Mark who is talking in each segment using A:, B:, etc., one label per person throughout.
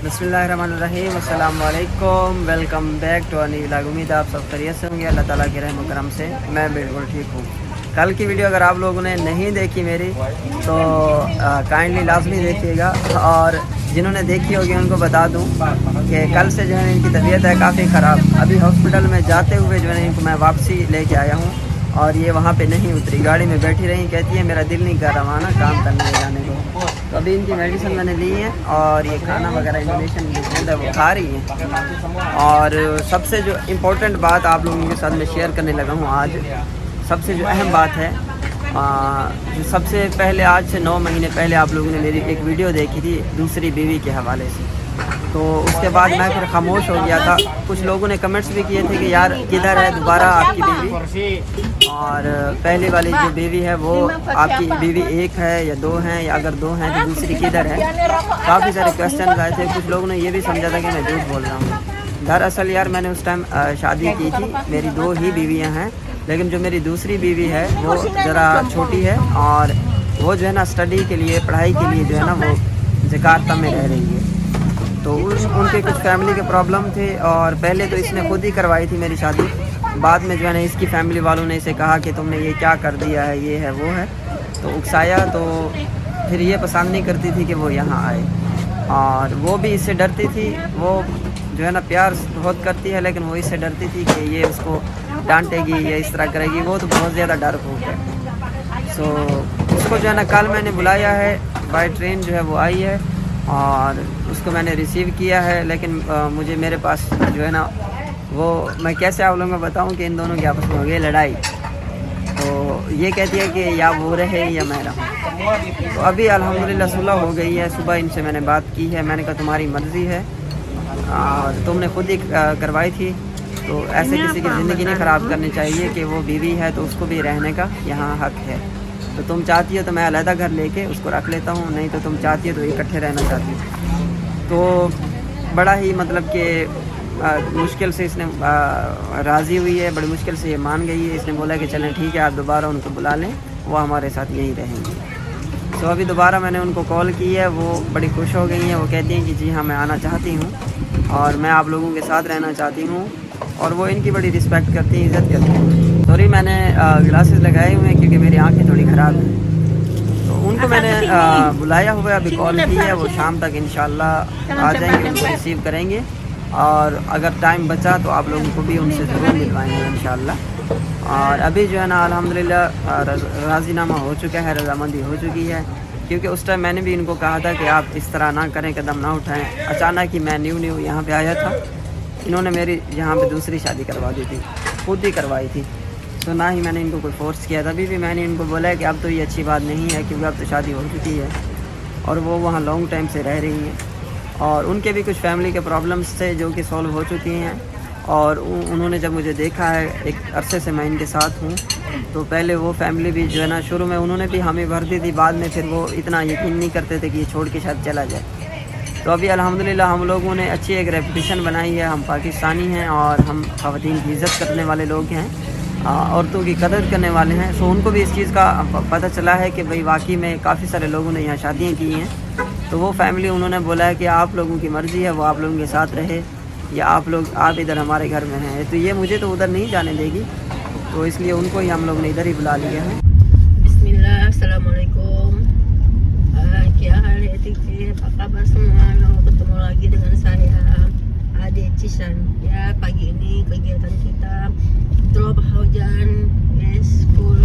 A: बिस्मिल्लाहिर्रहमानिर्रहीम, अस्सलाम वालेकुम, welcome back to a new vlog. उम्मीद है आप सब खैरियत से होंगे। अल्लाह ताला के रहम करम से मैं बिल्कुल ठीक हूँ। कल की वीडियो अगर आप लोगों ने नहीं देखी मेरी तो काइंडली लाजमी देखिएगा, और जिन्होंने देखी होगी उनको बता दूँ कि कल से जो है इनकी तबीयत है काफ़ी ख़राब। अभी हॉस्पिटल में जाते हुए जो है इनको मैं वापसी लेके आया हूँ और ये वहाँ पे नहीं उतरी, गाड़ी में बैठी रही। कहती है मेरा दिल नहीं कर रहा ना काम करने जाने को। तो अभी इनकी मेडिसिन मैंने ली है और ये खाना वगैरह इंजेक्शन है वो खा रही है। और सबसे जो इम्पोर्टेंट बात आप लोगों के साथ मैं शेयर करने लगा हूँ आज, सबसे जो अहम बात है, जो सबसे पहले आज से 9 महीने पहले आप लोगों ने मेरी एक वीडियो देखी थी दूसरी बीवी के हवाले से। तो उसके बाद मैं फिर खामोश हो गया था। कुछ लोगों ने कमेंट्स भी किए थे कि यार किधर है दोबारा आपकी बीवी, और पहले वाली जो बीवी है वो आपकी बीवी एक है या 2 हैं, या अगर 2 हैं तो दूसरी किधर है। काफ़ी सारे क्वेश्चन आए थे। कुछ लोगों ने ये भी समझा था कि मैं झूठ बोल रहा हूँ। दरअसल यार मैंने उस टाइम शादी की थी, मेरी 2 ही बीवियाँ हैं, लेकिन जो मेरी दूसरी बीवी है वो ज़रा छोटी है और वो जो है ना स्टडी के लिए, पढ़ाई के लिए जो है ना वो जकार्ता में रह रही है। तो उनके कुछ फैमिली के प्रॉब्लम थे और पहले तो इसने खुद ही करवाई थी मेरी शादी। बाद में जो है ना इसकी फैमिली वालों ने इसे कहा कि तुमने ये क्या कर दिया है, ये है वो है, तो उकसाया। तो फिर ये पसंद नहीं करती थी कि वो यहाँ आए, और वो भी इससे डरती थी। वो जो है ना प्यार बहुत करती है, लेकिन वो इससे डरती थी कि ये उसको डांटेगी या इस तरह करेगी। वो तो बहुत ज़्यादा डर हो है। सो उसको जो है ना कल मैंने बुलाया है, बाय ट्रेन जो है वो आई है और उसको मैंने रिसीव किया है। लेकिन मुझे मेरे पास जो है ना वो मैं कैसे आप लोगों को बताऊं कि इन दोनों की आपस में हो गई लड़ाई। तो ये कहती है कि या वो रहे या मैं रहूं। तो अभी अल्हम्दुलिल्लाह सुलह हो गई है। सुबह इनसे मैंने बात की है, मैंने कहा तुम्हारी मर्ज़ी है और तुमने खुद ही करवाई थी, तो ऐसे किसी की ज़िंदगी नहीं ख़राब करनी चाहिए कि वो बीवी है तो उसको भी रहने का यहाँ हक़ है। तो तुम चाहती हो तो मैं अलहदा घर लेके उसको रख लेता हूँ, नहीं तो तुम चाहती हो तो इकट्ठे रहना चाहती हो। तो बड़ा ही मतलब कि मुश्किल से इसने राज़ी हुई है, बड़ी मुश्किल से ये मान गई है। इसने बोला कि चलें ठीक है आप दोबारा उनको बुला लें, वो हमारे साथ यहीं रहेंगे। तो अभी दोबारा मैंने उनको कॉल की है, वो बड़ी खुश हो गई हैं। वो कहती हैं कि जी हाँ मैं आना चाहती हूँ और मैं आप लोगों के साथ रहना चाहती हूँ, और वो इनकी बड़ी रिस्पेक्ट करती हैं, इज़्ज़त करती हैं। सॉरी मैंने ग्लासेस लगाए हुए हैं क्योंकि मेरी आंखें थोड़ी ख़राब हैं। तो उनको मैंने बुलाया हुआ है, अभी कॉल की है। वो शाम तक इंशाल्लाह आ जाएंगे, उनको रिसीव करेंगे, और अगर टाइम बचा तो आप लोगों को भी उनसे ज़रूर मिलवाएंगे इंशाल्लाह। और अभी जो है ना अल्हम्दुलिल्लाह राज़ीनामा हो चुका है, रज़ामंदी हो चुकी है। क्योंकि उस टाइम मैंने भी इनको कहा था कि आप इस तरह ना करें, कदम ना उठाएं। अचानक ही मैं न्यू यहाँ पे आया था, इन्होंने मेरी यहाँ पे दूसरी शादी करवा दी थी, खुद ही करवाई थी। तो ना ही मैंने इनको कोई फोर्स किया था। अभी भी मैंने इनको बोला है कि अब तो ये अच्छी बात नहीं है, क्योंकि अब तो शादी हो चुकी है और वो वहाँ लॉन्ग टाइम से रह रही हैं, और उनके भी कुछ फैमिली के प्रॉब्लम्स थे जो कि सॉल्व हो चुकी हैं। और उन्होंने जब मुझे देखा है, एक अरसे से मैं इनके साथ हूँ, तो पहले वो फैमिली भी जो है ना शुरू में उन्होंने भी हमें भर दी थी, बाद में फिर वो इतना यकीन नहीं करते थे कि ये छोड़ के शायद चला जाए। तो अभी अल्हम्दुलिल्लाह हम लोगों ने अच्छी एक रेपुटेशन बनाई है। हम पाकिस्तानी हैं और हम ख़वातीन की इज़्ज़त करने वाले लोग हैं, औरतों की कदर करने वाले हैं। सो उनको भी इस चीज़ का पता चला है कि भाई वाकई में काफ़ी सारे लोगों ने यहाँ शादियाँ की हैं। तो वो फैमिली उन्होंने बोला है कि आप लोगों की मर्ज़ी है, वो आप लोगों के साथ रहे या आप इधर हमारे घर में हैं। तो ये मुझे तो उधर नहीं जाने देगी, तो इसलिए उनको ही हम लोग ने इधर ही बुला लिया है।
B: Bismillah, Assalamualaikum. Kya hal hai Tiki? Apa kabar semua? Ketemu lagi dengan saya, Ade Cisan. Ya, pagi ini kegiatan kita drop hujan, yes, full.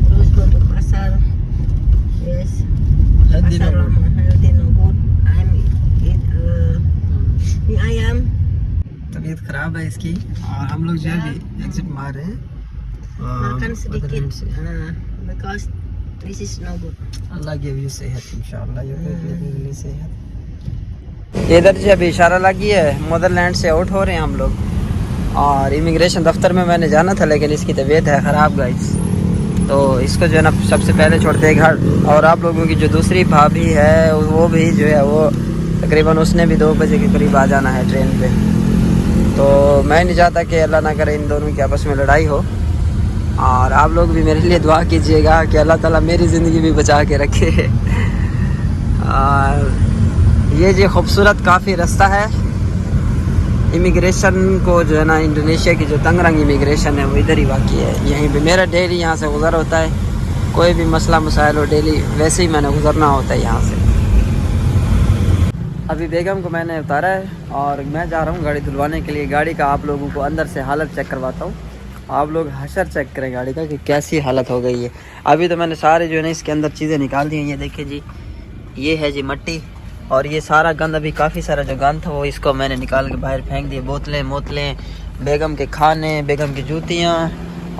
B: Terus go to pasar, yes. Pasar lama, healthy no good. I'm eat mie ayam.
A: तबीयत ख़राब है इसकी और हम लोग जो है exit मार रहे हैं।
B: Makan sedikit, because this is no good.
A: Allah give you सेहत इंशाअल्लाह, ये भी सेहत। इधर जो अभी इशारा लगी है, मदरलैंड से आउट हो रहे हैं हम लोग, और इमिग्रेशन दफ्तर में मैंने जाना था, लेकिन इसकी तबीयत है ख़राब गाइस। तो इसको जो है ना सबसे पहले छोड़ते हैं घर। और आप लोगों की जो दूसरी भाभी है वो भी जो है वो तकरीबन उसने भी 2 बजे के करीब आ जाना है ट्रेन पे। तो मैं नहीं चाहता कि अल्लाह ना करे इन दोनों की आपस में लड़ाई हो, और आप लोग भी मेरे लिए दुआ कीजिएगा कि अल्लाह ताला मेरी ज़िंदगी भी बचा के रखे। और ये जी खूबसूरत काफ़ी रास्ता है इमिग्रेशन को जो है ना, इंडोनेशिया की जो तंगरंग इमिग्रेशन है वो इधर ही वाक़ई है। यहीं पे मेरा डेली यहाँ से गुज़र होता है, कोई भी मसला मसाइल हो डेली वैसे ही मैंने गुज़रना होता है यहाँ से। अभी बेगम को मैंने उतारा है और मैं जा रहा हूँ गाड़ी धुलवाने के लिए। गाड़ी का आप लोगों को अंदर से हालत चेक करवाता हूँ, आप लोग हशर चेक करें गाड़ी का कि कैसी हालत हो गई है। अभी तो मैंने सारे जो है ना इसके अंदर चीज़ें निकाल दी हैं। ये देखिए जी, ये है जी मट्टी और ये सारा गंद, अभी काफ़ी सारा जो गंद था वो इसको मैंने निकाल के बाहर फेंक दिए। बोतलें, बेगम के खाने, बेगम की जूतियाँ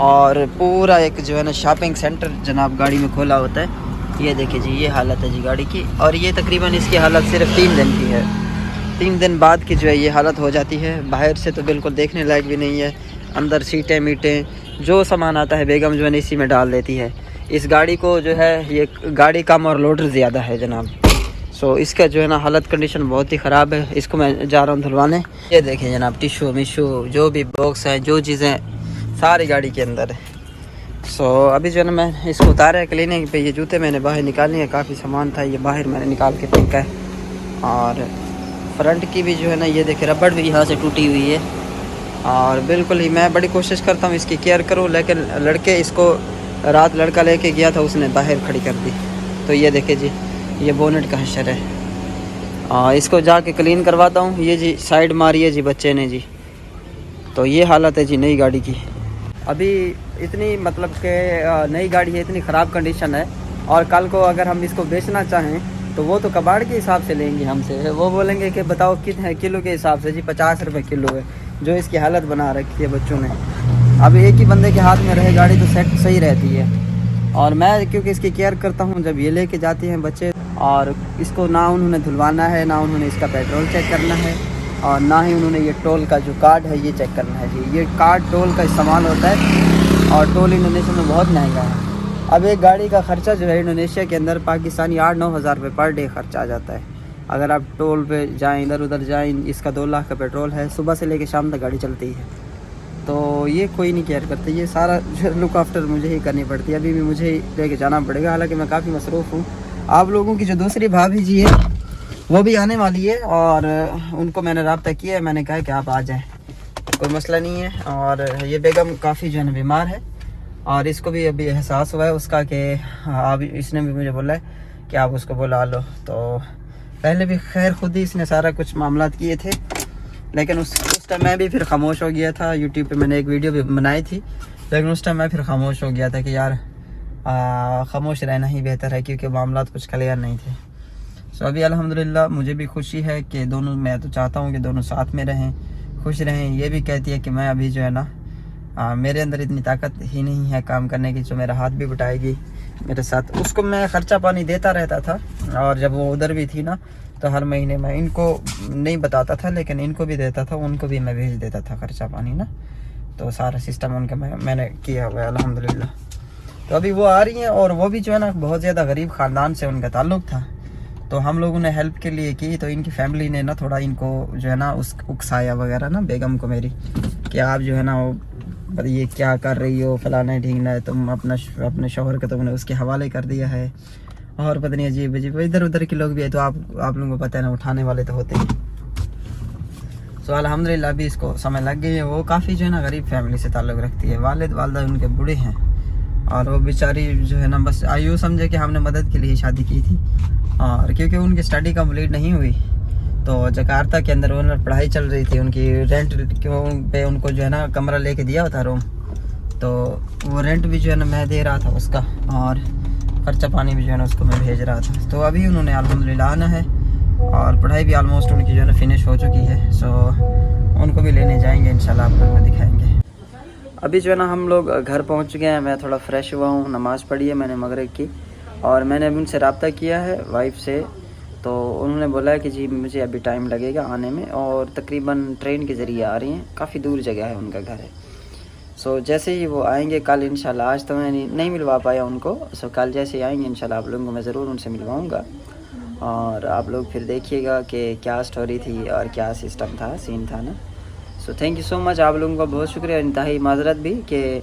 A: और पूरा एक जो है ना शॉपिंग सेंटर जनाब गाड़ी में खोला होता है। ये देखिए जी, ये हालत है जी गाड़ी की। और ये तकरीबन इसकी हालत सिर्फ 3 दिन की है। 3 दिन बाद की जो है ये हालत हो जाती है। बाहर से तो बिल्कुल देखने लायक भी नहीं है। अंदर सीटें मीटें जो सामान आता है बेगम जो है ना इसी में डाल देती है। इस गाड़ी को जो है, ये गाड़ी कम और लोडर ज़्यादा है जनाब। सो इसका जो है ना हालत कंडीशन बहुत ही ख़राब है। इसको मैं जा रहा हूँ धुलवाने। ये देखें जनाब, टिशू मिशू जो भी बॉक्स हैं, जो चीज़ें सारी गाड़ी के अंदर है। सो अभी जो है ना मैं इसको उतारा है क्लीनिंग पे। ये जूते मैंने बाहर निकालने हैं, काफ़ी सामान था ये बाहर मैंने निकाल के फेंका है। और फ्रंट की भी जो है ना ये देखिए रबड़ भी यहाँ से टूटी हुई है। और बिल्कुल ही मैं बड़ी कोशिश करता हूँ इसकी केयर करूँ, लेकिन लड़के इसको रात लड़का लेके गया था, उसने बाहर खड़ी कर दी। तो ये देखिए जी, ये बोनेट का हशर है। इसको जाके क्लीन करवाता हूँ। ये जी साइड मारी है जी बच्चे ने जी। तो ये हालत है जी नई गाड़ी की। अभी इतनी मतलब कि नई गाड़ी है, इतनी ख़राब कंडीशन है। और कल को अगर हम इसको बेचना चाहें तो वो तो कबाड़ के हिसाब से लेंगे हमसे। वो बोलेंगे कि बताओ कितने किलो के हिसाब से जी, 50 रुपये किलो है जो इसकी हालत बना रखी है बच्चों ने। अब एक ही बंदे के हाथ में रहे गाड़ी तो सेट सही रहती है। और मैं क्योंकि इसकी केयर करता हूँ, जब ये लेके जाते हैं बच्चे, और इसको ना उन्होंने धुलवाना है, ना उन्होंने इसका पेट्रोल चेक करना है, और ना ही उन्होंने ये टोल का जो कार्ड है ये चेक करना है जी। ये कार्ड टोल का इस्तेमाल होता है और टोल इंडोनेशिया में बहुत महंगा है। अब एक गाड़ी का ख़र्चा जो है इंडोनेशिया के अंदर पाकिस्तानी 8-9 हज़ार रुपये पर डे खर्चा आ जाता है। अगर आप टोल पे जाएं, इधर उधर जाएं, इसका 2 लाख का पेट्रोल है, सुबह से लेकर शाम तक गाड़ी चलती है। तो ये कोई नहीं केयर करते, ये सारा जो लुक आफ्टर मुझे ही करनी पड़ती है। अभी भी मुझे ही लेके जाना पड़ेगा, हालांकि मैं काफ़ी मसरूफ़ हूँ। आप लोगों की जो दूसरी भाभी जी है वो भी आने वाली है और उनको मैंने रब्ता किया है, मैंने कहा कि आप आ जाएँ, कोई मसला नहीं है। और ये बेगम काफ़ी जो है ना बीमार है और इसको भी अभी एहसास हुआ है उसका कि अब इसने भी मुझे बोला है कि आप उसको बुला लो। तो पहले भी खैर खुद ही इसने सारा कुछ मामला किए थे, लेकिन उस टाइम मैं भी फिर खामोश हो गया था। यूट्यूब पे मैंने एक वीडियो भी बनाई थी, लेकिन उस टाइम मैं फिर खामोश हो गया था कि यार खामोश रहना ही बेहतर है, क्योंकि मामला कुछ क्लियर नहीं थे। सो अभी अल्हम्दुलिल्लाह मुझे भी खुशी है कि दोनों, मैं तो चाहता हूँ कि दोनों साथ में रहें, खुश रहें। ये भी कहती है कि मैं अभी जो है ना मेरे अंदर इतनी ताकत ही नहीं है काम करने की जो मेरा हाथ भी बटाएगी मेरे साथ। उसको मैं ख़र्चा पानी देता रहता था, और जब वो उधर भी थी ना तो हर महीने मैं इनको नहीं बताता था, लेकिन इनको भी देता था, उनको भी मैं भेज देता था खर्चा पानी ना। तो सारा सिस्टम उनका मैंने किया हुआ है अल्हम्दुलिल्लाह। तो अभी वो आ रही हैं और वो भी जो है ना बहुत ज़्यादा गरीब ख़ानदान से उनका ताल्लुक़ था। तो हम लोगों ने हेल्प के लिए की, तो इनकी फैमिली ने ना थोड़ा इनको जो है ना उकसाया वगैरह ना बेगम को मेरी, कि आप जो है ना वो ये क्या कर रही हो, फलाना ढींगना है, तुम अपने शौहर को तुमने उसके हवाले कर दिया है, और पता नहीं अजीब अजीब इधर उधर के लोग भी है। तो आप लोगों को पता है ना, उठाने वाले तो होते ही। सो अल्हम्दुलिल्लाह अभी इसको समय लग गई है। वो काफ़ी जो है ना गरीब फैमिली से ताल्लुक़ रखती है, वालिद वालदा उनके बूढ़े हैं, और वो बेचारी जो है ना बस आयु समझे कि हमने मदद के लिए शादी की थी। और क्योंकि उनकी स्टडी कंप्लीट नहीं हुई, तो जकार्ता के अंदर उन्होंने पढ़ाई चल रही थी, उनकी रेंट पे उनको जो है ना कमरा लेके दिया था रूम, तो वो रेंट भी जो है ना मैं दे रहा था उसका, और खर्चा पानी भी जो है ना उसको मैं भेज रहा था। तो अभी उन्होंने अल्हम्दुलिल्लाह आना है और पढ़ाई भी आलमोस्ट उनकी जो है ना फिनिश हो चुकी है। सो उनको भी लेने जाएंगे इंशाल्लाह, आप लोग को दिखाएंगे। अभी जो है ना हम लोग घर पहुंच गए हैं। मैं थोड़ा फ्रेश हुआ हूँ, नमाज़ पढ़ी है मैंने मगरिब की, और मैंने अभी उनसे रब्ता किया है वाइफ से। तो उन्होंने बोला है कि जी मुझे अभी टाइम लगेगा आने में, और तकरीबन ट्रेन के ज़रिए आ रही हैं, काफ़ी दूर जगह है उनका घर है। सो जैसे ही वो आएंगे कल इंशाल्लाह, आज तो मैं नहीं मिलवा पाया उनको, सो कल जैसे ही आएंगे इंशाल्लाह आप लोगों को मैं ज़रूर उनसे मिलवाऊँगा, और आप लोग फिर देखिएगा कि क्या स्टोरी थी और क्या सिस्टम था, सीन था ना। So thank you so much, आप लोगों का बहुत शुक्रिया, इंतहाई माजरत भी कि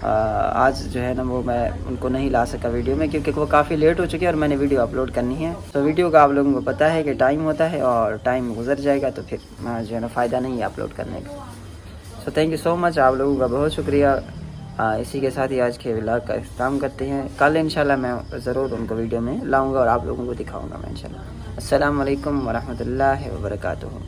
A: आज जो है ना वो मैं उनको नहीं ला सका वीडियो में, क्योंकि वो काफ़ी लेट हो चुके हैं और मैंने वीडियो अपलोड करनी है। तो वीडियो का आप लोगों को पता है कि टाइम होता है और टाइम गुजर जाएगा तो फिर जो है ना फ़ायदा नहीं है अपलोड करने का। So thank you so much, आप लोगों का बहुत शुक्रिया। इसी के साथ ही आज के व्लॉग का इख्तिताम करते हैं। कल इंशाल्लाह मैं ज़रूर उनको वीडियो में लाऊंगा और आप लोगों को दिखाऊंगा मैं इंशाल्लाह। अस्सलाम वालेकुम वरहमतुल्लाहि वबरकातुहू।